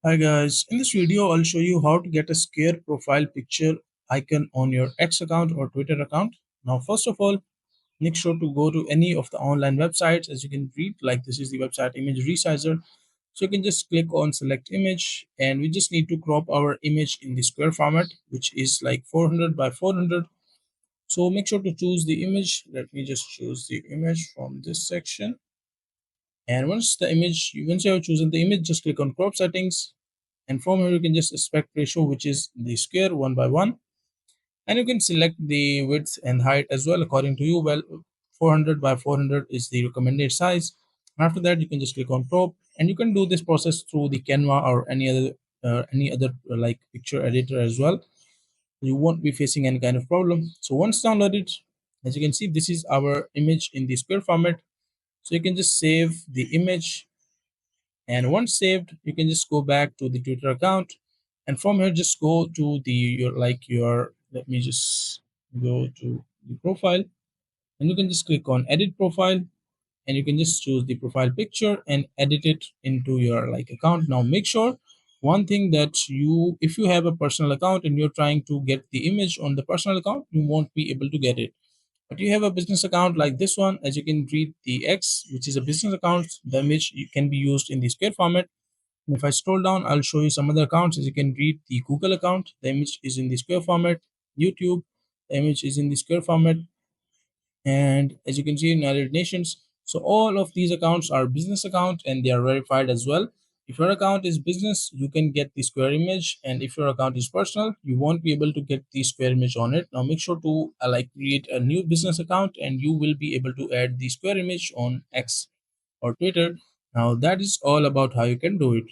Hi guys, in this video I'll show you how to get a square profile picture icon on your X account or Twitter account. Now first of all, make sure to go to any of the online websites. As you can read, like this is the website image resizer. So you can just click on select image, and we just need to crop our image in the square format, which is like 400 by 400. So make sure to choose the image. Let me just choose the image from this section. And once you have chosen the image, just click on crop settings, and from here you can just aspect ratio, which is the square 1 by 1, and you can select the width and height as well according to you. Well, 400 by 400 is the recommended size. After that, you can just click on crop, and you can do this process through the Canva or any other like picture editor as well. You won't be facing any kind of problem. So once downloaded, as you can see, this is our image in the square format. So you can just save the image, and once saved you can just go back to the Twitter account, and from here just go to the your let me just go to the profile, and you can just click on edit profile, and you can just choose the profile picture and edit it into your account. Now make sure one thing that if you have a personal account and you're trying to get the image on the personal account, you won't be able to get it. But you have a business account like this one, as you can read the X, which is a business account, the image can be used in the square format. And if I scroll down, I'll show you some other accounts. As you can read, the Google account, the image is in the square format. YouTube, the image is in the square format. And as you can see, in United Nations. So all of these accounts are business accounts and they are verified as well. If your account is business, you can get the square image, and if your account is personal, you won't be able to get the square image on it. Now make sure to create a new business account, and you will be able to add the square image on X or Twitter. Now that is all about how you can do it.